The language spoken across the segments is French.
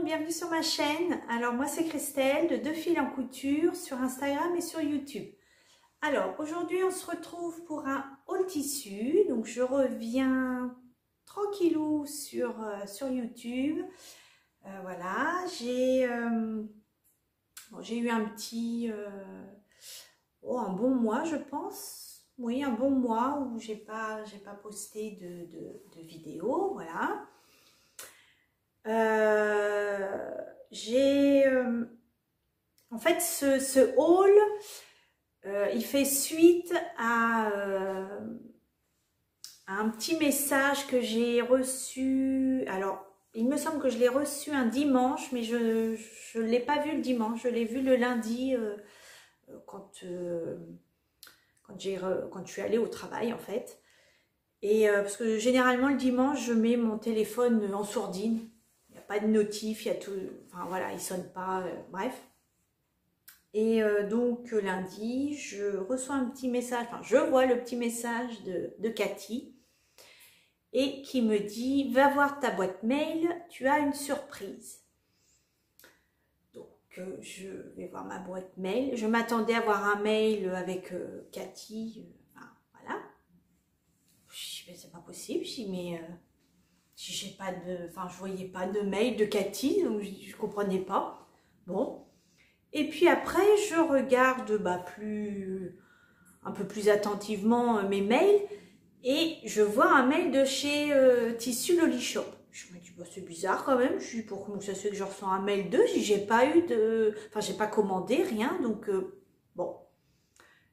bienvenue sur ma chaîne. Alors moi c'est Christelle de Deux Fils en Couture sur Instagram et sur YouTube. Alors aujourd'hui on se retrouve pour un haul tissu. Donc je reviens tranquillou sur YouTube. Voilà, j'ai eu un petit un bon mois je pense. Oui, un bon mois où j'ai pas posté de vidéo, voilà. En fait ce haul il fait suite à un petit message que j'ai reçu. Alors il me semble que je l'ai reçu un dimanche, mais je ne l'ai pas vu le dimanche, je l'ai vu le lundi quand je suis allée au travail en fait. Et parce que généralement le dimanche je mets mon téléphone en sourdine. Pas de notif, il y a tout, enfin voilà, il sonne pas, bref. Et donc lundi, je reçois un petit message, enfin je vois le petit message de Cathy et qui me dit: va voir ta boîte mail, tu as une surprise. Donc je vais voir ma boîte mail. Je m'attendais à avoir un mail avec Cathy, enfin, voilà. Je dis mais c'est pas possible, je dis mais j'ai pas de, enfin je voyais pas de mail de Cathy, donc je comprenais pas. Bon, et puis après je regarde un peu plus attentivement mes mails et je vois un mail de chez Tissu Loli-Shop. Je me dis bah, c'est bizarre quand même. Je dis pourquoi ça se fait que je reçois un mail d'eux, j'ai pas eu de, enfin j'ai pas commandé rien, donc bon,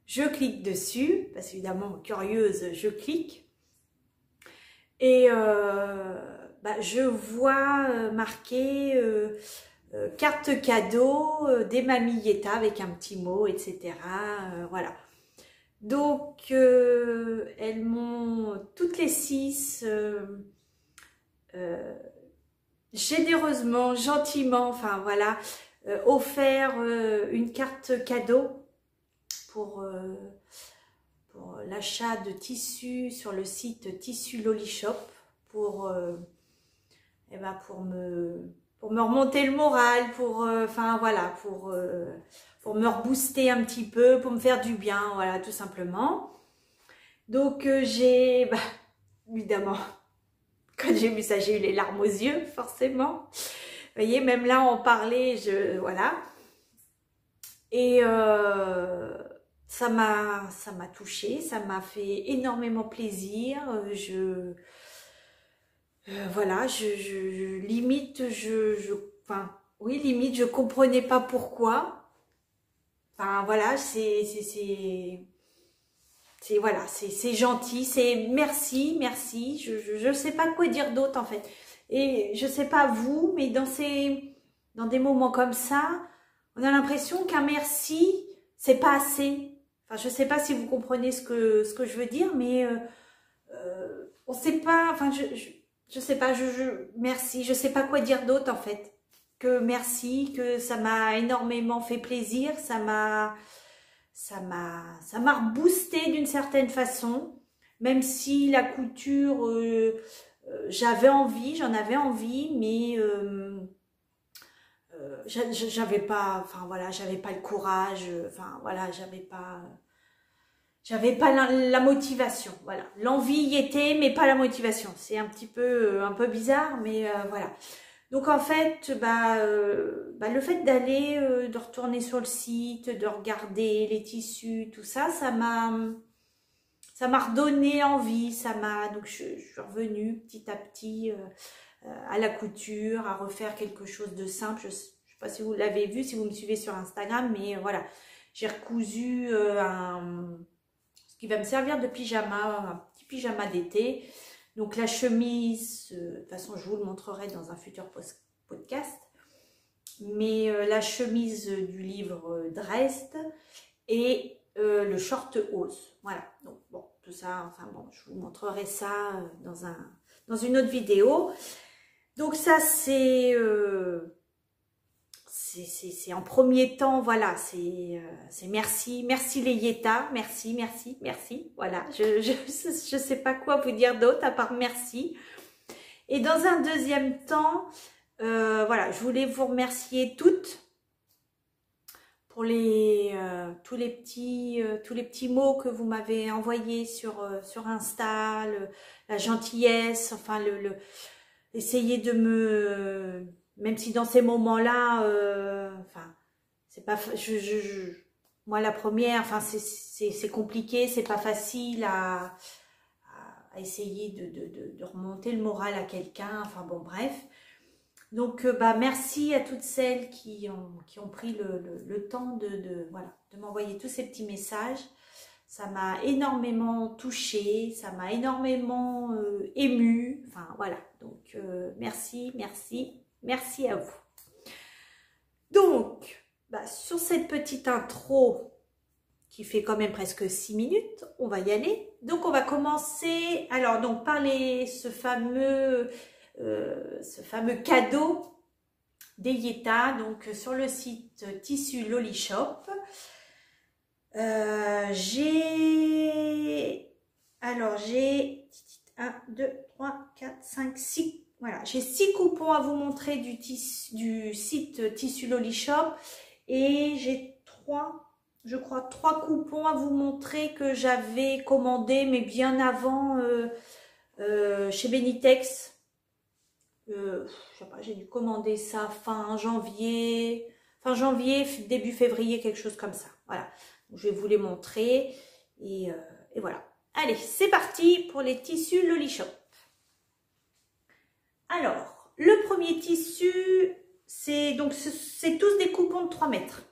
je clique dessus parce qu'évidemment curieuse, je clique. Et je vois marqué carte cadeau des mamies Yeta avec un petit mot, etc. Voilà. Donc, elles m'ont toutes les 6 généreusement, gentiment, enfin voilà, offert une carte cadeau pour l'achat de tissus sur le site Tissu Loli-Shop pour me remonter le moral, enfin voilà, pour me rebooster un petit peu, pour me faire du bien, voilà, tout simplement. Donc j'ai, évidemment, quand j'ai vu ça, j'ai eu les larmes aux yeux, forcément. Vous voyez, même là, en parler, voilà. Et ça m'a touchée, ça m'a fait énormément plaisir. Voilà, limite, oui, limite, je comprenais pas pourquoi. Enfin, voilà, voilà, c'est gentil, c'est merci, merci. Je sais pas quoi dire d'autre en fait. Et je sais pas vous, mais dans des moments comme ça, on a l'impression qu'un merci, c'est pas assez. Enfin, je sais pas si vous comprenez ce que je veux dire, mais on sait pas. Enfin, je sais pas. Merci. Je sais pas quoi dire d'autre en fait. Que merci, que ça m'a énormément fait plaisir. Ça m'a reboosté d'une certaine façon. Même si la couture, j'en avais envie, mais j'avais pas, enfin voilà, j'avais pas le courage, enfin voilà, j'avais pas la motivation, voilà, l'envie y était mais pas la motivation. C'est un peu bizarre, mais voilà. Donc en fait le fait d'aller de retourner sur le site, de regarder les tissus, tout ça, ça m'a redonné envie, donc je suis revenue petit à petit à la couture, à refaire quelque chose de simple. Je sais pas si vous l'avez vu, si vous me suivez sur Instagram, mais voilà, j'ai recousu ce qui va me servir de pyjama, un petit pyjama d'été. Donc la chemise, de toute façon je vous le montrerai dans un futur podcast, mais la chemise du livre Dresde et le short hausse. Voilà, donc bon, tout ça, enfin bon, je vous montrerai ça dans une autre vidéo. Donc ça c'est en premier temps, voilà, c'est merci les Yeta, merci, voilà, je sais pas quoi vous dire d'autre à part merci. Et dans un deuxième temps, Voilà, je voulais vous remercier toutes pour tous les petits mots que vous m'avez envoyés sur Insta, la gentillesse, enfin essayer de même si dans ces moments-là, enfin c'est pas, moi la première, enfin c'est compliqué, c'est pas facile à essayer de remonter le moral à quelqu'un, enfin bon bref. Donc, merci à toutes celles qui ont pris le temps voilà, de m'envoyer tous ces petits messages. Ça m'a énormément touchée, ça m'a énormément émue. Enfin, voilà. Donc, merci, merci, merci à vous. Donc, sur cette petite intro qui fait quand même presque 6 minutes, on va y aller. Donc, on va commencer, alors, donc, par ce fameux cadeau d'Eyeta, donc sur le site Tissu Lolishop. J'ai 1, 2, 3, 4, 5, 6. Voilà, j'ai 6 coupons à vous montrer du site Tissu Lolishop et j'ai 3 coupons à vous montrer que j'avais commandé mais bien avant chez Benitex. Je sais pas, j'ai dû commander ça fin janvier, début février, quelque chose comme ça. Voilà, donc, je vais vous les montrer et voilà. Allez, c'est parti pour les tissus Lolishop. Alors, le premier tissu, c'est tous des coupons de 3 mètres.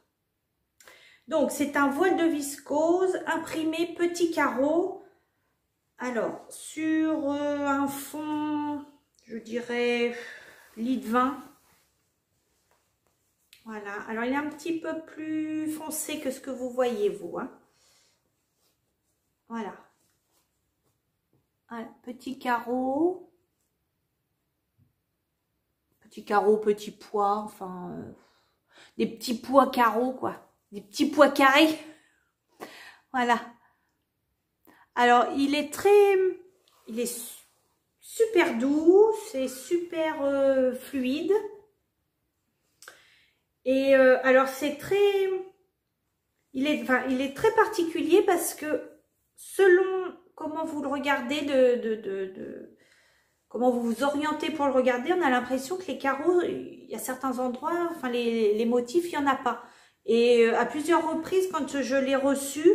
Donc, c'est un voile de viscose imprimé petit carreau. Alors, sur un fond, je dirais lit de vin. Voilà, alors il est un petit peu plus foncé que ce que vous voyez vous, hein. Voilà. Voilà, petit carreau, petit pois, enfin des petits pois carreaux quoi, des petits pois carrés. Voilà. Alors il est super doux, c'est super fluide. Et alors c'est il est très particulier parce que selon comment vous le regardez, comment vous vous orientez pour le regarder, on a l'impression que les carreaux, il y a certains endroits, enfin les motifs, il n'y en a pas. Et à plusieurs reprises, quand je l'ai reçu,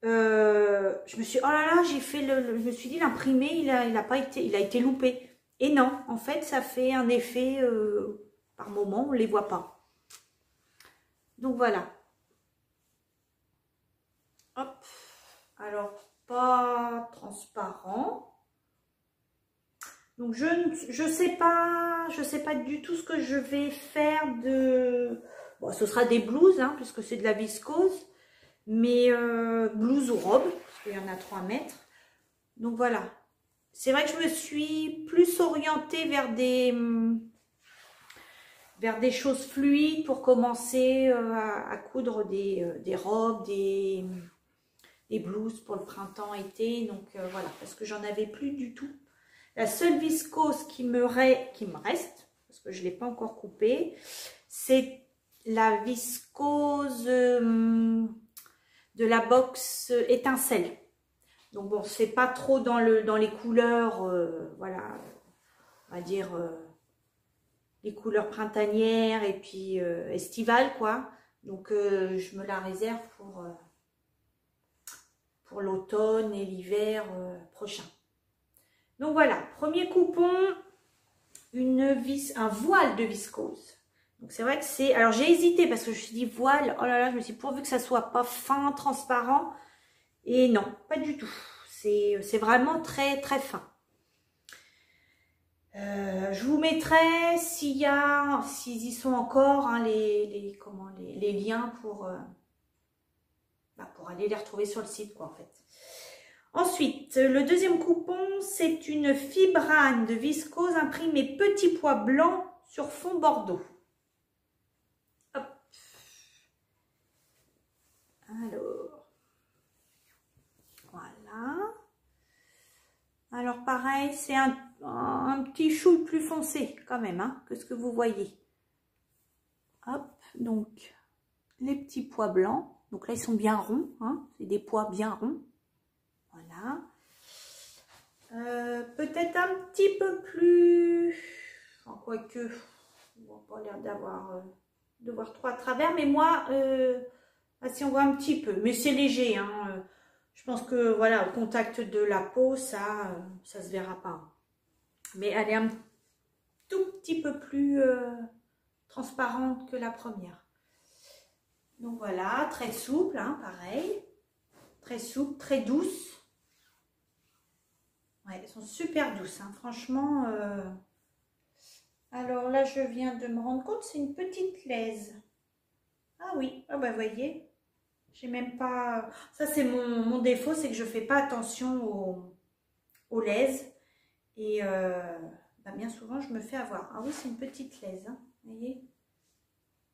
je me suis, oh là là, je me suis dit l'imprimé, il a été loupé. Et non, en fait, ça fait un effet, par moment, on ne les voit pas. Donc voilà. Hop. Alors, pas transparent. Donc je sais pas du tout ce que je vais faire de. Bon, ce sera des blouses, hein, puisque c'est de la viscose. Mais blouse ou robe, parce qu'il y en a 3 mètres. Donc voilà. C'est vrai que je me suis plus orientée vers des choses fluides pour commencer à coudre des robes, des blouses pour le printemps-été. Donc voilà, parce que j'en avais plus du tout. La seule viscose qui me reste, parce que je ne l'ai pas encore coupée, c'est la viscose de la box étincelle. Donc bon, c'est pas trop dans les couleurs, voilà, on va dire les couleurs printanières et puis estivales quoi. Donc je me la réserve pour l'automne et l'hiver prochain. Donc voilà, premier coupon, un voile de viscose. Donc c'est vrai que c'est, alors j'ai hésité parce que je me suis dit voile, oh là là, je me suis dit pourvu que ça soit pas fin, transparent. Et non, pas du tout. C'est vraiment très très fin. Je vous mettrai s'ils y sont encore hein, les liens pour aller les retrouver sur le site quoi en fait. Ensuite, le deuxième coupon, c'est une fibrane de viscose imprimée petit pois blanc sur fond bordeaux. Hop. Alors, voilà. Alors pareil, c'est un petit chou plus foncé quand même, hein, que ce que vous voyez. Hop, donc les petits pois blancs. Donc là, ils sont bien ronds, hein, c'est des pois bien ronds. Voilà. Peut-être un petit peu plus... Enfin, quoique, on n'a pas l'air d'avoir de voir trop à travers, mais moi, si on voit un petit peu, mais c'est léger, hein. Je pense que, voilà, au contact de la peau, ça se verra pas. Mais elle est un tout petit peu plus transparente que la première. Donc voilà, très souple, hein, pareil. Très souple, très douce. Ouais, elles sont super douces, hein, franchement. Alors là, je viens de me rendre compte, c'est une petite laise. Ah oui, ah bah, vous voyez. J'ai même pas... Ça, c'est mon défaut, c'est que je fais pas attention aux laises. Et bah, bien souvent, je me fais avoir. Ah oui, c'est une petite laise, hein, vous voyez.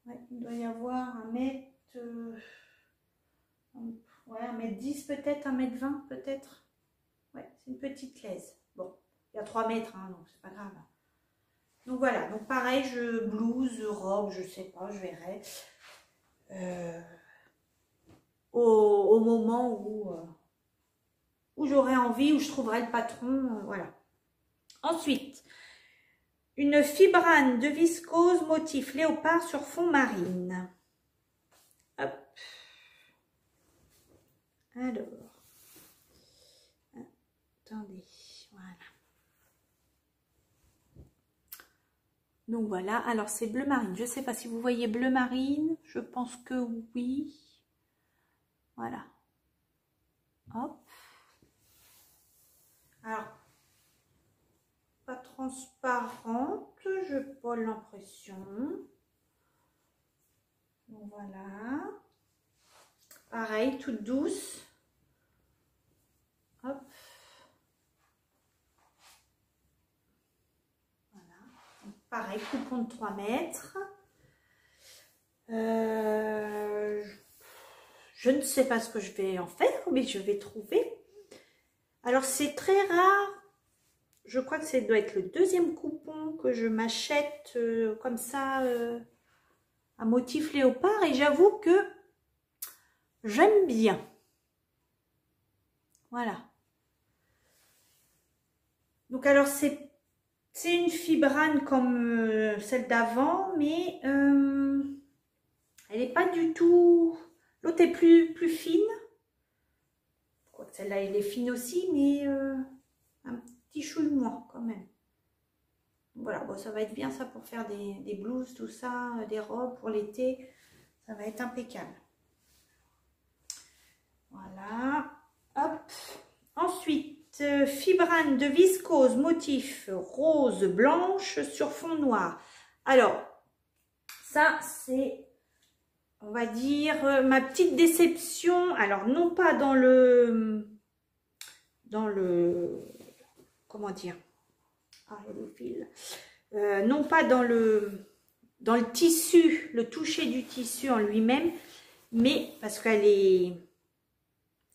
Ouais, il doit y avoir 1 mètre... ouais, 1m10 peut-être, 1m20 peut-être. Ouais, c'est une petite laise. Bon, il y a 3 mètres, hein, donc c'est pas grave. Donc voilà, donc pareil, blouse, robe, je sais pas, je verrai. Au moment où j'aurai envie, où je trouverai le patron, voilà. Ensuite, une fibrane de viscose motif léopard sur fond marine. Hop. Alors, attendez, voilà. Donc voilà, alors c'est bleu marine. Je ne sais pas si vous voyez bleu marine, je pense que oui. Voilà. Hop. Alors, pas transparente, je n'ai pas l'impression. Donc voilà. Pareil, toute douce. Hop. Voilà. Donc, pareil, coupon de 3 mètres. Je ne sais pas ce que je vais en faire, mais je vais trouver. Alors, c'est très rare. Je crois que ça doit être le 2e coupon que je m'achète comme ça, à motif léopard. Et j'avoue que j'aime bien. Voilà. Donc, alors, c'est une fibrane comme celle d'avant, mais elle n'est pas du tout... L'autre est plus fine. Celle-là, elle est fine aussi, mais un petit chouille moins quand même. Voilà, bon, ça va être bien ça pour faire des blouses, tout ça, des robes pour l'été. Ça va être impeccable. Voilà. Hop. Ensuite, fibrane de viscose motif rose blanche sur fond noir. Alors, ça c'est, on va dire, ma petite déception. Alors, non pas dans le comment dire, ah, il y a des fils. Non pas dans le tissu, le toucher du tissu en lui-même, mais parce qu'elle est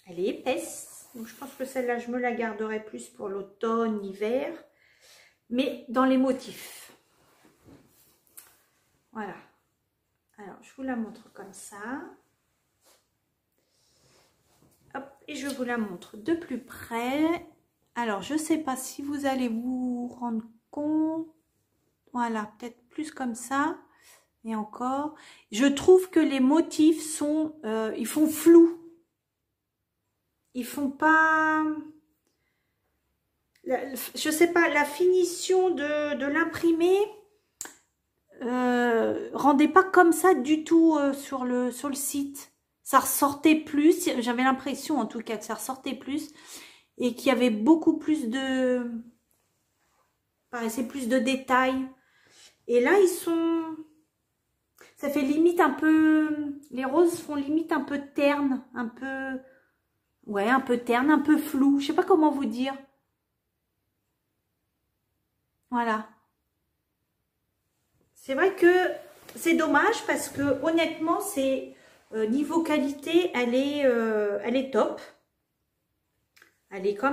épaisse. Donc, je pense que celle-là, je me la garderai plus pour l'automne, hiver, mais dans les motifs. Voilà. Alors, je vous la montre comme ça. Hop, et je vous la montre de plus près. Alors, je ne sais pas si vous allez vous rendre compte. Voilà, peut-être plus comme ça. Et encore. Je trouve que les motifs sont... ils font flou. Ils font pas... je sais pas, la finition de l'imprimé rendait pas comme ça du tout sur le site. Ça ressortait plus. J'avais l'impression en tout cas que ça ressortait plus. Et qu'il y avait beaucoup plus de... paraissait plus de détails. Et là, ils sont... ça fait limite un peu... les roses font limite un peu terne, un peu... ouais, un peu terne, un peu flou. Je sais pas comment vous dire. Voilà. C'est vrai que c'est dommage parce que honnêtement, c'est niveau qualité, elle est top. Elle est quand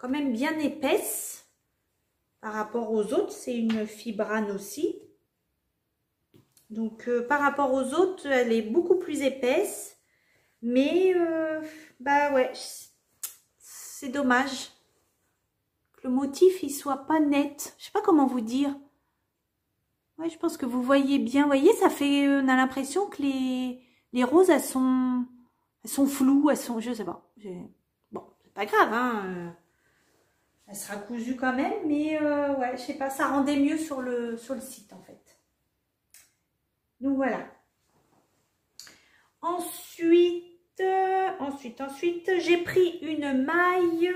quand même bien épaisse par rapport aux autres. C'est une fibrane aussi. Donc, par rapport aux autres, elle est beaucoup plus épaisse. Mais, bah ouais, c'est dommage que le motif, il soit pas net. Je sais pas comment vous dire. Ouais, je pense que vous voyez bien. Vous voyez, ça fait, on a l'impression que les roses, elles sont floues, elles sont, je sais pas. Bon, c'est pas grave, hein. Elle sera cousue quand même, mais ouais, je sais pas, ça rendait mieux sur le site en fait. Donc voilà. Ensuite, j'ai pris une maille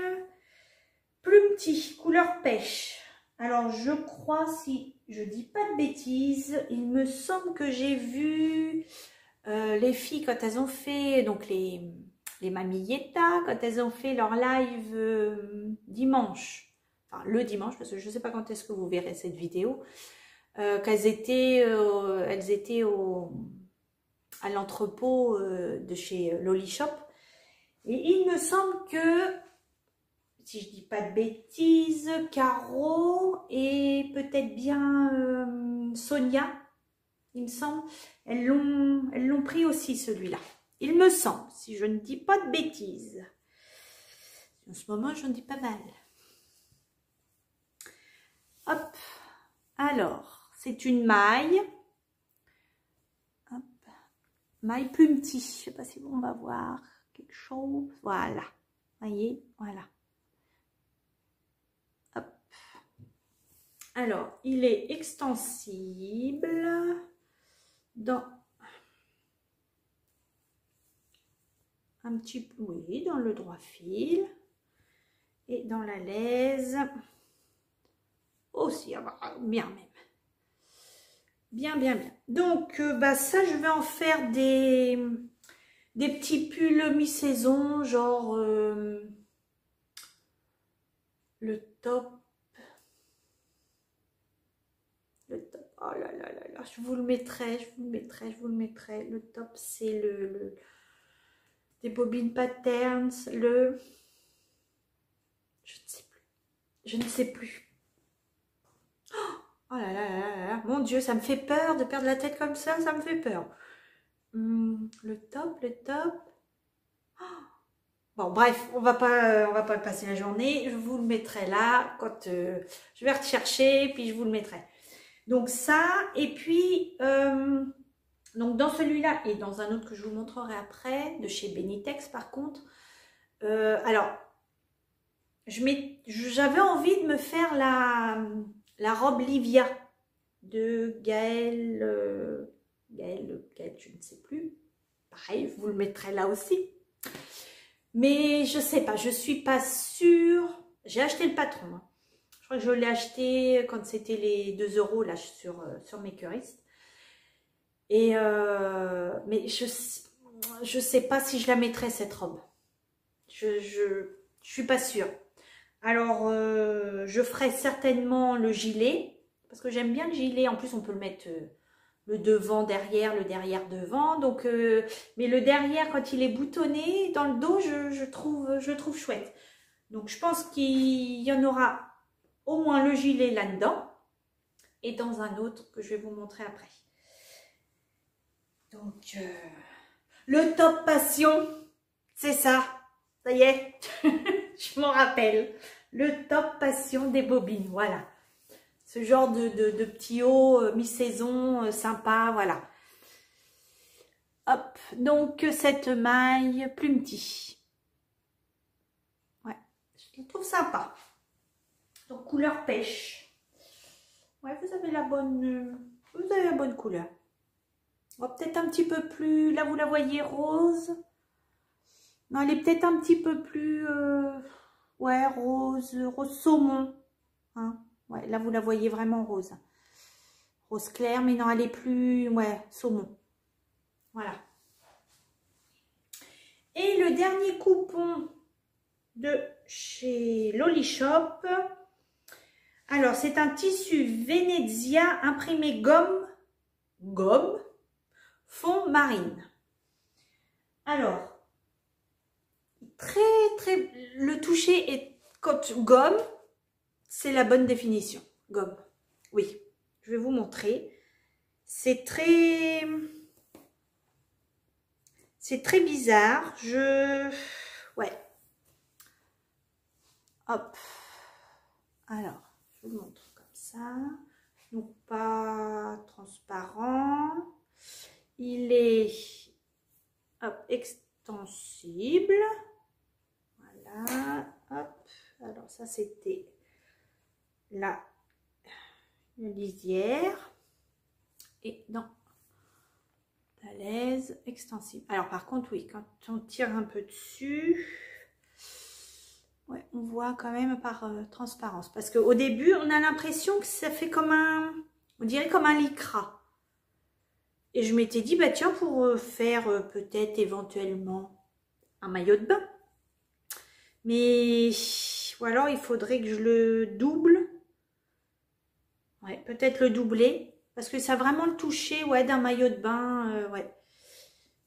Plumty, couleur pêche. Alors, je crois, si je dis pas de bêtises, il me semble que j'ai vu les filles quand elles ont fait, donc les Mamilletta, quand elles ont fait leur live dimanche, enfin le dimanche, parce que je ne sais pas quand est-ce que vous verrez cette vidéo, qu'elles étaient, à l'entrepôt de chez Loli Shop. Et il me semble que, si je dis pas de bêtises, Caro et peut-être bien Sonia, il me semble, elles l'ont pris aussi celui-là. Il me semble, si je ne dis pas de bêtises. En ce moment, j'en dis pas mal. Hop. Alors, c'est une maille. Hop. Maille Plumty. Je ne sais pas si on va voir quelque chose. Voilà. Voyez, voilà. Hop. Alors, il est extensible dans un petit peu, oui, dans le droit fil et dans la laise aussi, bien même. Bien. Donc, bah ça, je vais en faire des petits pulls mi-saison, genre le top. Oh là, je vous le mettrai. Le top, c'est des bobines patterns, je ne sais plus. Oh là là, mon Dieu, ça me fait peur de perdre la tête comme ça me fait peur. Le top. Bon, bref, on va pas passer la journée. Je vous le mettrai là quand je vais rechercher, puis je vous le mettrai. Donc ça, et puis donc dans celui-là et dans un autre que je vous montrerai après, de chez Benitex par contre. Alors, j'avais envie de me faire la robe Livia de Gaëlle, je ne sais plus. Pareil, je vous le mettrai là aussi. Mais je sais pas, je suis pas sûre. J'ai acheté le patron. Hein. Je crois que je l'ai acheté quand c'était les 2 € là sur Makerist. Et mais je sais pas si je la mettrai cette robe. Je suis pas sûre. Alors je ferai certainement le gilet parce que j'aime bien le gilet. En plus on peut le mettre le devant derrière, le derrière devant. Donc mais le derrière quand il est boutonné dans le dos, je trouve chouette. Donc je pense qu'il y en aura au moins le gilet là-dedans et dans un autre que je vais vous montrer après. Donc, le top passion, c'est ça. Ça y est, je m'en rappelle. Le top passion des bobines, voilà. Ce genre de petit haut mi-saison sympa, voilà. Hop, donc cette maille Plumty. Ouais, je la trouve sympa. Donc, couleur pêche. Ouais, vous avez la bonne couleur. Peut-être un petit peu plus, là vous la voyez rose. Non, elle est peut-être un petit peu plus, ouais, rose saumon. Hein. Ouais, là vous la voyez vraiment rose. Rose clair, mais non, elle est plus, ouais, saumon. Voilà. Et le dernier coupon de chez Loli Shop. Alors, c'est un tissu Venezia imprimé gomme, fond marine. Alors, le toucher est quand gomme, c'est la bonne définition. Gomme. Oui, je vais vous montrer. C'est très bizarre. Ouais. Hop. Alors, je vous montre comme ça. Donc, pas transparent. Il est extensible. Voilà. Hop. Alors, ça, c'était la lisière. Et dans la laise extensible. Alors, par contre, oui, quand on tire un peu dessus, ouais, on voit quand même par transparence. Parce qu'au début, on a l'impression que ça fait comme on dirait comme un lycra. Et je m'étais dit, bah tiens, pour faire peut-être éventuellement un maillot de bain. Mais, ou alors il faudrait que je le double. Ouais, peut-être le doubler. Parce que ça a vraiment le toucher, ouais, d'un maillot de bain, ouais.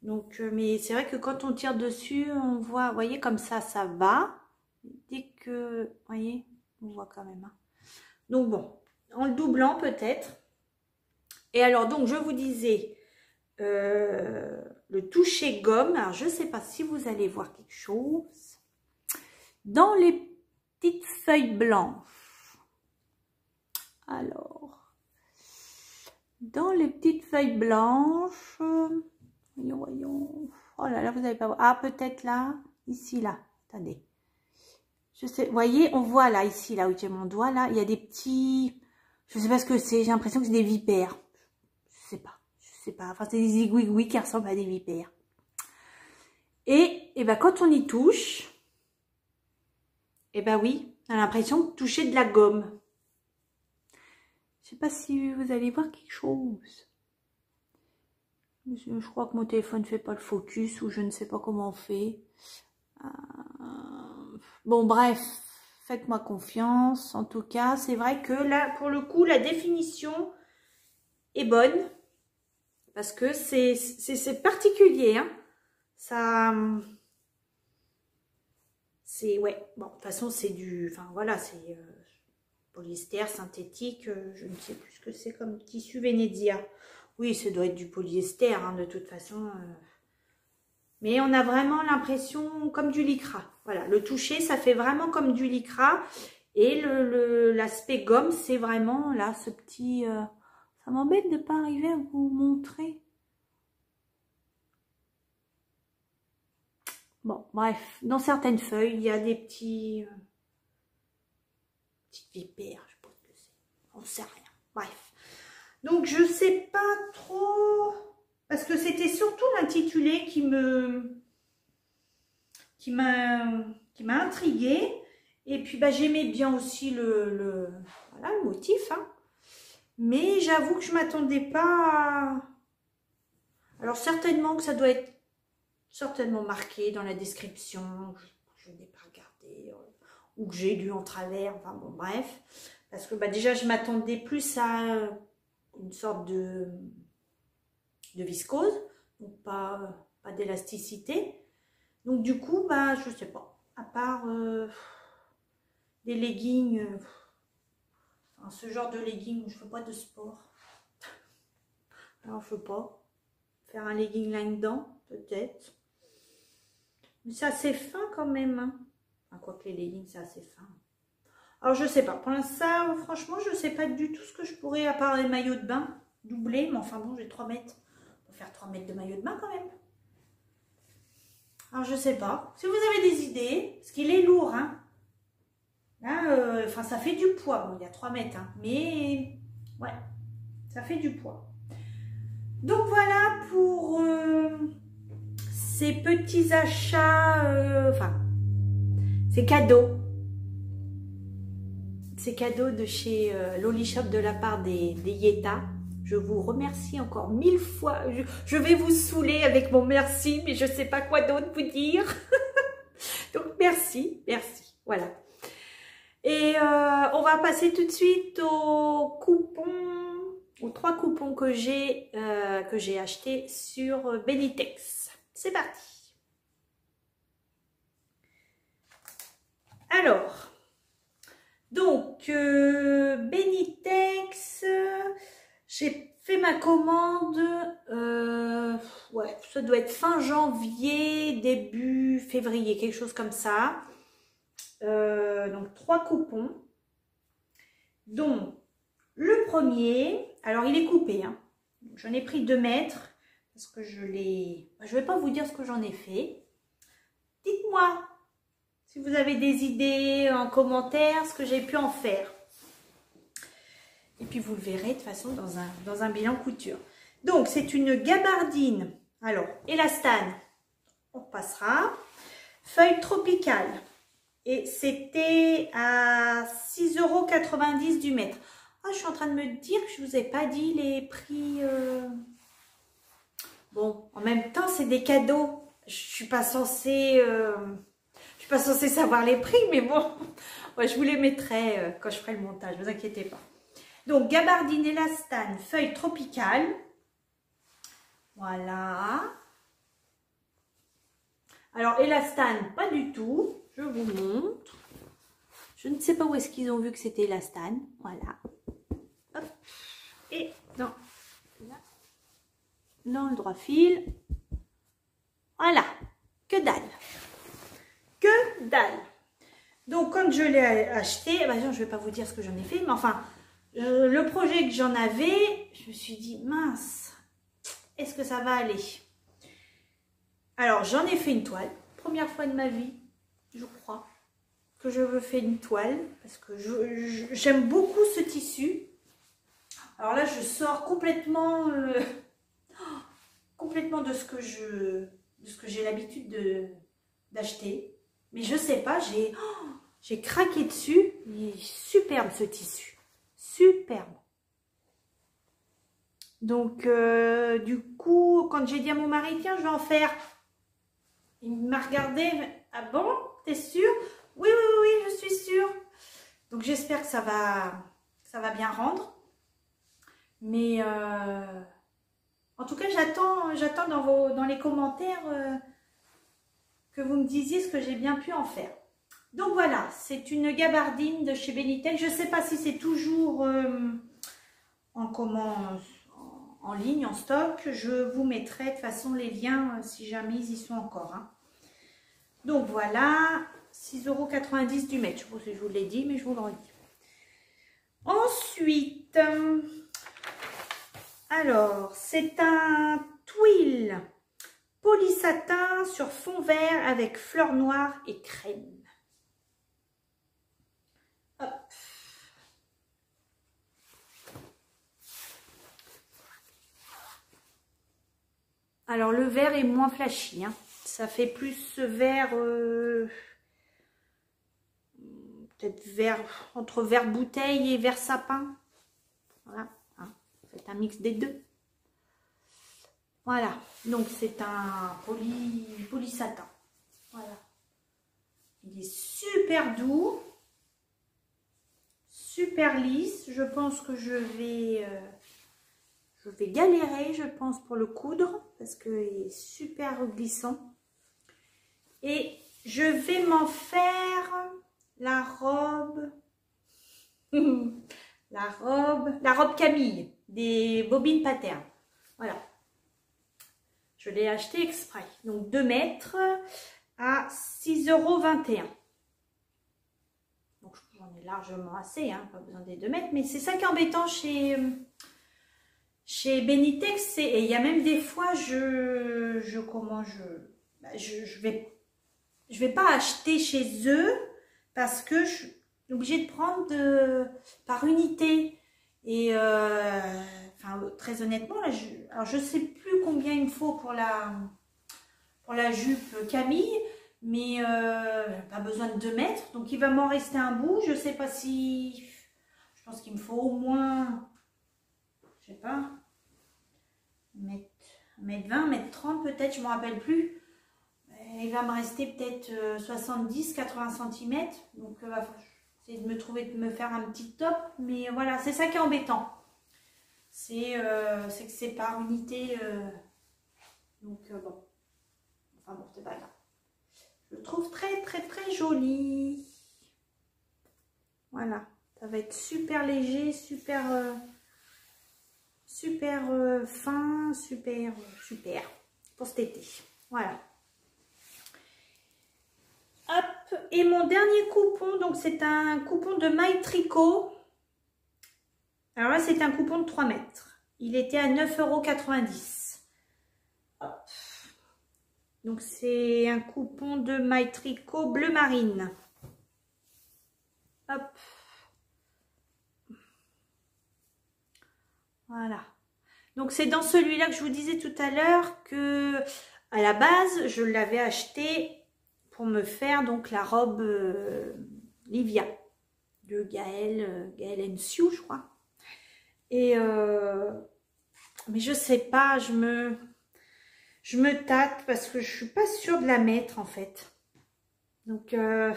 Donc, mais c'est vrai que quand on tire dessus, on voit, vous voyez, comme ça va. Dès que, vous voyez, on voit quand même. Hein. Donc bon, en le doublant peut-être. Et alors, donc, je vous disais, le toucher gomme. Alors, je ne sais pas si vous allez voir quelque chose. Dans les petites feuilles blanches. Alors, dans les petites feuilles blanches. Voyons. Oh là là, vous n'allez pas voir. Ah, peut-être là, ici, là. Attendez. Je sais, vous voyez, on voit là, ici, là où j'ai mon doigt, là, il y a des petits... Je ne sais pas ce que c'est, j'ai l'impression que c'est des vipères. Je sais pas. Enfin, c'est des zigouigouis qui ressemblent à des vipères. Et ben, quand on y touche, et ben oui, on a l'impression de toucher de la gomme. Je sais pas si vous allez voir quelque chose. Je crois que mon téléphone ne fait pas le focus ou je ne sais pas comment on fait. Bon, bref, faites-moi confiance. En tout cas, c'est vrai que là, pour le coup, la définition est bonne. Parce que c'est particulier. Hein. Ça... C'est... Ouais, bon, de toute façon, c'est du... Enfin, voilà, c'est polyester synthétique. Je ne sais plus ce que c'est comme tissu Venezia. Oui, ça doit être du polyester, hein, de toute façon. Mais on a vraiment l'impression comme du lycra. Voilà, le toucher, ça fait vraiment comme du lycra. Et l'aspect gomme, c'est vraiment là, ce petit... Ça m'embête de ne pas arriver à vous montrer. Bon, bref. Dans certaines feuilles, il y a des petits... petites vipères, je sais pas ce que c'est. On ne sait rien. Bref. Donc, je sais pas trop... Parce que c'était surtout l'intitulé qui m'a intriguée. Et puis, bah, j'aimais bien aussi voilà, le motif. Hein. Mais j'avoue que je ne m'attendais pas à... Alors, certainement que ça doit être certainement marqué dans la description. Je n'ai pas regardé. Ou que j'ai lu en travers. Enfin, bon, bref. Parce que bah, déjà, je m'attendais plus à une sorte de viscose. Donc, pas d'élasticité. Donc, du coup, bah, je sais pas. À part des leggings, enfin, ce genre de leggings où je fais pas de sport. Alors, je sais pas. Faire un legging là-dedans, peut-être. Mais c'est assez fin quand même. Hein. Enfin, quoique les leggings, c'est assez fin. Alors, je sais pas. Pour l'instant, franchement, je sais pas du tout ce que je pourrais, à part les maillots de bain doublés. Mais enfin bon, j'ai 3 mètres. On peut faire 3 mètres de maillot de bain quand même. Alors, je sais pas. Si vous avez des idées, parce qu'il est lourd, hein. Là, enfin, ça fait du poids. Bon, il y a 3 mètres, hein. Mais, ouais, ça fait du poids. Donc, voilà pour ces petits achats, enfin, ces cadeaux. Ces cadeaux de chez Loli Shop de la part des Yeta. Je vous remercie encore 1000 fois. Je vais vous saouler avec mon merci, mais je ne sais pas quoi d'autre vous dire. Donc, merci. Voilà. Et on va passer tout de suite aux coupons, aux 3 coupons que j'ai achetés sur Benitex. C'est parti. Alors, Donc, Benitex, j'ai fait ma commande, ouais, ça doit être fin janvier, début février, quelque chose comme ça. Donc, 3 coupons. Donc, le premier, alors il est coupé, hein. J'en ai pris 2 mètres, parce que je vais pas vous dire ce que j'en ai fait. Dites-moi si vous avez des idées en commentaire, ce que j'ai pu en faire. Et puis vous le verrez de toute façon dans un bilan couture. Donc c'est une gabardine. Alors, élastane, on passera. Feuille tropicale. Et c'était à 6,90 € du mètre. Ah, je suis en train de me dire que je ne vous ai pas dit les prix. Bon, en même temps, c'est des cadeaux. Je ne suis pas censée... je suis pas censée savoir les prix, mais bon, ouais, je vous les mettrai quand je ferai le montage, ne vous inquiétez pas. Donc, gabardine élastane, feuille tropicale. Voilà. Alors, élastane, pas du tout. Je vous montre. Je ne sais pas où est-ce qu'ils ont vu que c'était élastane. Voilà. Hop. Et dans le droit fil. Voilà. Que dalle. Que dalle. Donc, quand je l'ai acheté, bah, je ne vais pas vous dire ce que j'en ai fait, mais enfin, le projet que j'en avais, je me suis dit, mince, est-ce que ça va aller? Alors, j'en ai fait une toile. Première fois de ma vie, je crois, que je veux faire une toile, parce que j'aime beaucoup ce tissu. Alors là, je sors complètement, complètement de ce que j'ai l'habitude d'acheter. Mais je sais pas, j'ai craqué dessus. Il est superbe ce tissu. Superbe. Donc, du coup, quand j'ai dit à mon mari, tiens, je vais en faire. Il m'a regardé. Ah bon, t'es sûre? Oui, oui, oui, oui, je suis sûre. Donc, j'espère que ça va bien rendre. Mais, en tout cas, j'attends dans les commentaires que vous me disiez ce que j'ai bien pu en faire. Donc voilà, c'est une gabardine de chez Benitex. Je ne sais pas si c'est toujours en ligne, en stock. Je vous mettrai de toute façon les liens si jamais ils y sont encore. Hein. Donc voilà, 6,90 € du mètre. Je ne sais pas si je vous l'ai dit, mais je vous le redis. Ensuite, alors, c'est un twill polysatin sur fond vert avec fleurs noires et crème. Hop. Alors, le vert est moins flashy. Hein. Ça fait plus ce vert, peut-être vert, entre vert bouteille et vert sapin. Voilà. Hein. C'est un mix des deux. Voilà. Donc, c'est un polysatin. Voilà. Il est super doux. Super lisse. Je pense que je vais galérer, je pense, pour le coudre parce qu'il est super glissant. Et je vais m'en faire la robe, la robe Camille des bobines pattern. Voilà. Je l'ai acheté exprès. Donc 2 mètres à 6,21 €. Donc j'en ai largement assez, hein, pas besoin des 2 mètres. Mais c'est ça qui est embêtant chez Benitex. Et il y a même des fois, je vais pas acheter chez eux parce que je suis obligée de prendre par unité. Et enfin, très honnêtement, là, alors je sais plus combien il me faut pour la jupe Camille, mais pas besoin de 2 mètres. Donc il va m'en rester un bout. Je sais pas si... Je pense qu'il me faut au moins, je sais pas, 1m20, 1m30 peut-être, je ne me rappelle plus. Il va me rester peut-être 70-80 cm. Donc il va essayer de me faire un petit top. Mais voilà, c'est ça qui est embêtant. C'est que c'est par unité. Donc bon. Enfin bon, c'est pas grave. Je le trouve très très très joli. Voilà, ça va être super léger, super fin, super pour cet été. Voilà. Hop, et mon dernier coupon, donc c'est un coupon de My Tricot. Alors là, c'est un coupon de 3 mètres. Il était à 9,90 €. Hop. Donc c'est un coupon de My Tricot bleu marine. Hop. Voilà. Donc c'est dans celui-là que je vous disais tout à l'heure que à la base, je l'avais acheté pour me faire donc la robe Livia de Gaëlle Sioux, je crois. Et mais je sais pas, je me tâte parce que je suis pas sûre de la mettre en fait. Donc je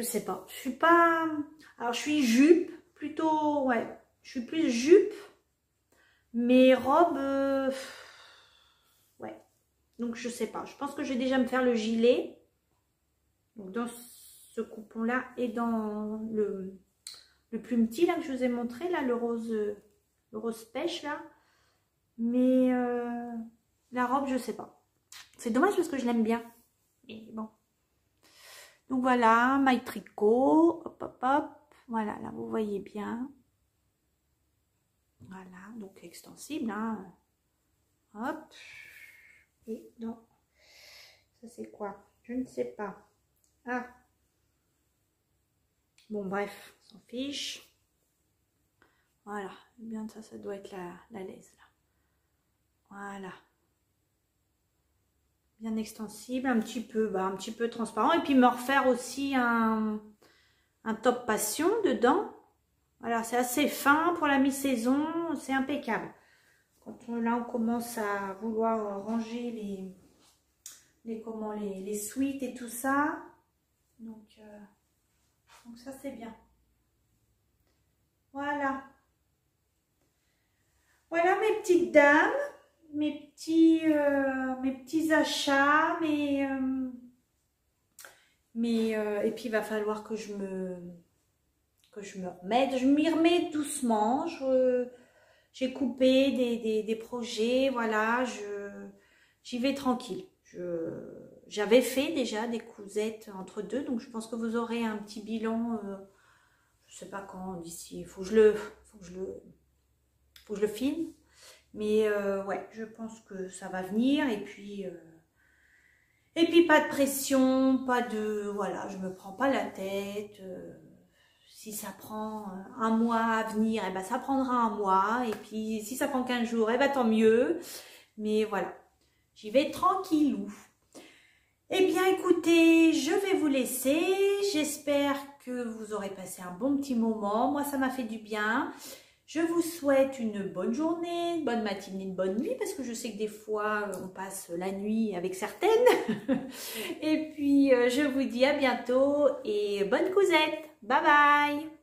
sais pas, je suis pas. Alors je suis jupe plutôt, ouais, je suis plus jupe, mais robe, ouais. Donc je sais pas, je pense que je vais déjà me faire le gilet. Donc dans ce coupon là et dans le plus petit là que je vous ai montré là, le rose pêche là. Mais la robe, je sais pas. C'est dommage parce que je l'aime bien. Mais bon. Donc voilà, My Tricot. Hop, hop, hop. Voilà, là, vous voyez bien. Voilà, donc extensible. Hein. Hop. Et non. Ça, c'est quoi? Je ne sais pas. Ah. Bon, bref, on s'en fiche. Voilà. Bien, ça doit être la laisse, là. Voilà. Bien extensible, un petit peu transparent. Et puis me refaire aussi un top passion dedans. Voilà, c'est assez fin pour la mi-saison, c'est impeccable. Quand là on commence à vouloir ranger les suites et tout ça. Donc ça c'est bien. Voilà. Voilà mes petites dames. Mes petits achats, et puis il va falloir que je me remette. Je m'y remets doucement. J'ai coupé des projets, voilà, j'y vais tranquille. J'avais fait déjà des cousettes entre deux, donc je pense que vous aurez un petit bilan, je sais pas quand, d'ici, il faut que je le filme. Mais ouais, je pense que ça va venir. Et puis pas de pression, pas de... Voilà, je me prends pas la tête. Si ça prend un mois à venir, eh ben, ça prendra un mois. Et puis si ça prend 15 jours, eh ben, tant mieux. Mais voilà, j'y vais tranquillou. Eh bien, écoutez, je vais vous laisser. J'espère que vous aurez passé un bon petit moment. Moi, ça m'a fait du bien. Je vous souhaite une bonne journée, une bonne matinée, une bonne nuit, parce que je sais que des fois, on passe la nuit avec certaines. Et puis, je vous dis à bientôt et bonne cousette. Bye bye!